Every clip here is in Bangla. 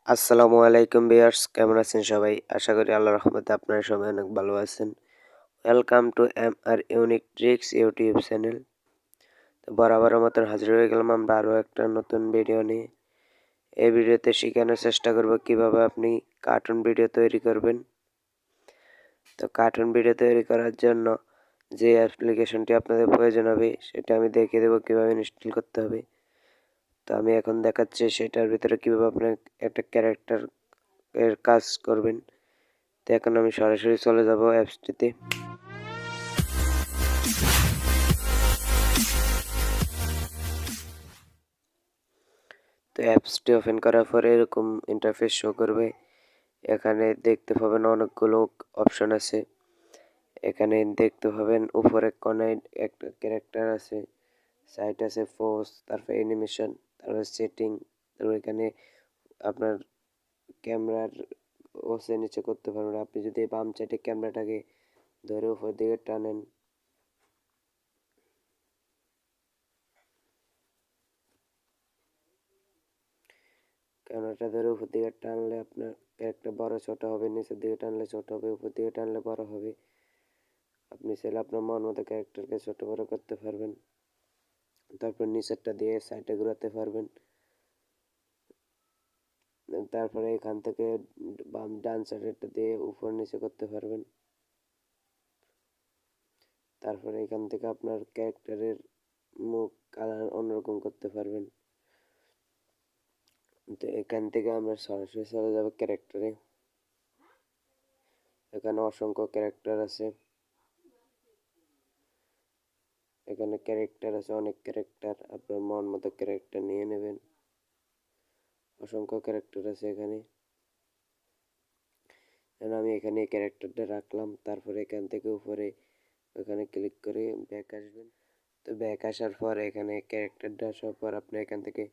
আসসালামু আলাইকুম ভিউয়ার্স, কেমন আছেন সবাই? আশা করি আল্লাহর রহমতে আপনারা সবাই অনেক ভালো আছেন। Welcome to our unique tricks YouTube channel. তো বরাবরের মতন হাজির হয়ে গেলাম আমরা আরও একটা নতুন ভিডিও নিয়ে। এই ভিডিওতে শেখানোর চেষ্টা করব কিভাবে আপনি কার্টুন ভিডিও তৈরি করবেন। তো কার্টুন ভিডিও তৈরি করার জন্য যে অ্যাপ্লিকেশনটি আপনাদের প্রয়োজন হবে সেটা আমি দেখিয়ে দেবো কীভাবে ইনস্টল করতে হবে। তো আমি এখন দেখাচ্ছি সেটার ভিতরে কীভাবে আপনার একটা ক্যারেক্টার এর কাজ করবেন। তো এখন আমি সরাসরি চলে যাব অ্যাপসটিতে। তো অ্যাপসটি ওপেন করার পরে এরকম ইন্টারফেস শো করবে। এখানে দেখতে পাবেন অনেকগুলো অপশন আছে। এখানে দেখতে পাবেন উপরের কোণায় একটা ক্যারেক্টার আছে, সাইট আছে পোজ, তারপর অ্যানিমেশন, তারপর সেটিং, তারপর এখানে আপনার ক্যামেরার ওসে নিচে করতে পারবেন। আপনি যদি বাম সাইডে ক্যামেরাটাকে ধরে উপর দিকে টানেন, ক্যামেরাটা ধরে উপর দিকে টানলে আপনার ক্যারেক্টার বড় ছোট হবে, নিচের দিকে টানলে ছোট হবে, উপর দিকে টানলে বড় হবে। আপনি চাইলে আপনার মন মতো ক্যারেক্টারকে ছোট বড় করতে পারবেন। তারপর নিচেরটা দিয়ে সাইডে ঘোরাতে পারবেন। তারপরে এখান থেকে বাম ডান সাইডেরটা দিয়ে উপর নিচে করতে পারবেন। তারপরে এখান থেকে আপনার ক্যারেক্টারের মুখ কালার অন্যরকম করতে পারবেন। তো এখান থেকে আমরা সরাসরি চলে যাব ক্যারেক্টারে। এখানে অসংখ্য ক্যারেক্টার আছে, এখানে ক্যারেক্টার আছে অনেক ক্যারেক্টার, আপনার মন মতো ক্যারেক্টার নিয়ে নেবেন। অসংখ্য ক্যারেক্টার আছে এখানে। আমি এখানে ক্যারেক্টারটা রাখলাম। তারপরে এখান থেকে উপরে ওখানে ক্লিক করে ব্যাক আসবেন। তো ব্যাক আসার পর এখানে ক্যারেক্টারটা আসার পর আপনি এখান থেকে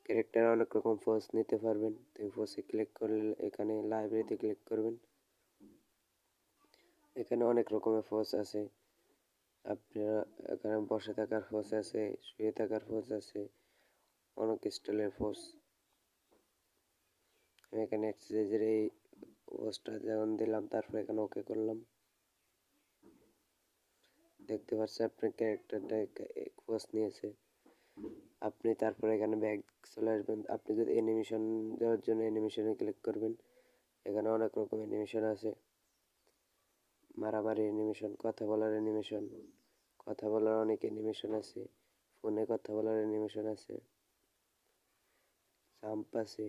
ক্যারেক্টার অনেক রকম পোজ নিতে পারবেন। তো পোজে ক্লিক করলে এখানে লাইব্রেরিতে ক্লিক করবেন। এখানে অনেক রকমের পোজ আছে। আপনারা এখানে বসে থাকার পোজ আছে, শুয়ে থাকার পোজ আছে, অনেক স্টাইলের পোজ। আমি এখানে এক্সারসাইজের এই পোজটা যেমন দিলাম, তারপর এখানে ওকে করলাম। দেখতে পাচ্ছেন আপনার ক্যারেক্টারটা পোজ নিয়েছে। আপনি তারপরে এখানে ব্যাক চলে আসবেন। আপনি যদি অ্যানিমেশন দেওয়ার জন্য অ্যানিমেশনে ক্লিক করবেন। এখানে অনেক রকম অ্যানিমেশন আছে, মারামারি অ্যানিমেশন, কথা বলার অ্যানিমেশন, কথা বলার অনেক অ্যানিমেশন আছে, ফোনে কথা বলার অ্যানিমেশন আছে, জাম্প আছে,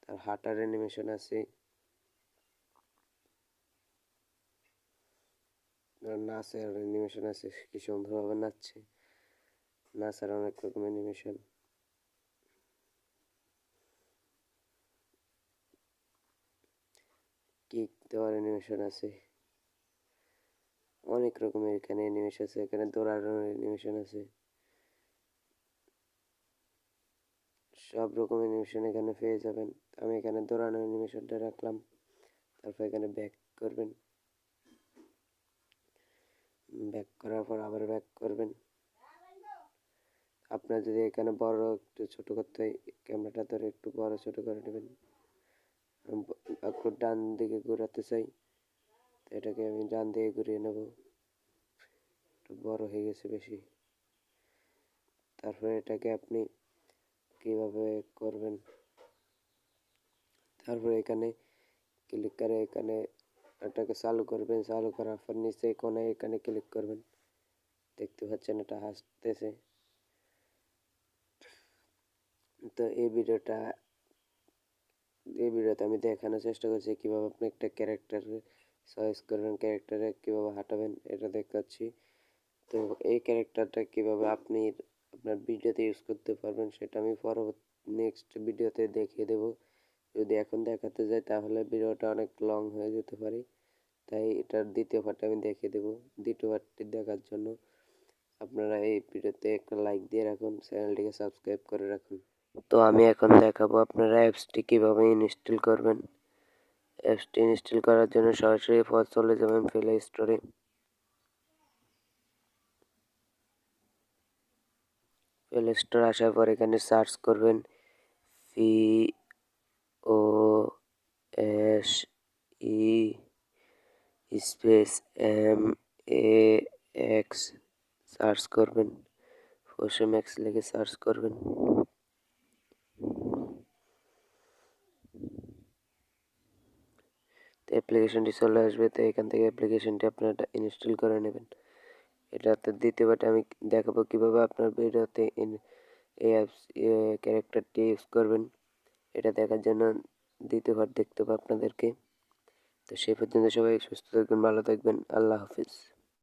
তার হাঁটার অ্যানিমেশন আছে, নাচের অ্যানিমেশন আছে, কি সুন্দরভাবে নাচছে, নাচার অনেক রকম অ্যানিমেশন, কিক দেওয়ার অ্যানিমেশন আছে, অনেক রকমের এখানে অ্যানিমেশন আছে। এখানে দৌড়ানোর অ্যানিমেশন আছে, সব রকম অ্যানিমেশন এখানে পেয়ে যাবেন। আমি এখানে দৌড়ানোর অ্যানিমেশনটা রাখলাম। তারপর এখানে ব্যাক করবেন, ব্যাক করার পর আবার ব্যাক করবেন। আপনার যদি এখানে বড় একটু ছোট করতে হয়, ক্যামেরাটা ধরে একটু বড় ছোট করে নেবেন। একটু ডান দিকে ঘোরাতে চাই, তো এটাকে আমি ডান দিকে ঘুরিয়ে নেব। একটু বড় হয়ে গেছে বেশি। তারপরে এটাকে আপনি কিভাবে করবেন, তারপরে এখানে ক্লিক করে এখানে এটাকে চালু করবেন। চালু করার পর নিচে কোণায় এখানে ক্লিক করবেন। দেখতে পাচ্ছেন এটা হাসতেছে। তো এই ভিডিওতে আমি দেখানোর চেষ্টা করছি কীভাবে আপনি একটা ক্যারেক্টার চয়েস করবেন, ক্যারেক্টারে কীভাবে হাঁটাবেন এটা দেখাচ্ছি। তো এই ক্যারেক্টারটা কীভাবে আপনি আপনার ভিডিওতে ইউজ করতে পারবেন সেটা আমি পরবর্তী নেক্সট ভিডিওতে দেখিয়ে দেব। যদি এখন দেখাতে যাই তাহলে ভিডিওটা অনেক লং হয়ে যেতে পারে, তাই এটার দ্বিতীয় পার্টটা আমি দেখিয়ে দেবো। দ্বিতীয় পার্টটি দেখার জন্য আপনারা এই ভিডিওতে একটা লাইক দিয়ে রাখুন, চ্যানেলটিকে সাবস্ক্রাইব করে রাখুন। তো আমি এখন দেখাবো আপনারা অ্যাপসটি কীভাবে ইনস্টল করবেন। অ্যাপসটি ইনস্টল করার জন্য সরাসরি চলে যাবেন প্লে স্টোরে। প্লে স্টোর আসার পর এখানে সার্চ করবেন VOOD ই স্পেস MAX সার্চ করবেন, ফোসেম্যাক্স লিখে সার্চ করবেন। তো অ্যাপ্লিকেশনটি চলে আসবে, তো এখান থেকে অ্যাপ্লিকেশনটি আপনারা ইনস্টল করে নেবেন। এটাতে দ্বিতীয়বার আমি দেখাবো কিভাবে আপনার ভিডিওতে এই অ্যাপস ক্যারেক্টারটি ইউজ করবেন। এটা দেখার জন্য দ্বিতীয়বার দেখতে হবে আপনাদেরকে। তো সেই পর্যন্ত সবাই সুস্থ থাকবেন, ভালো থাকবেন, আল্লাহ হাফিজ।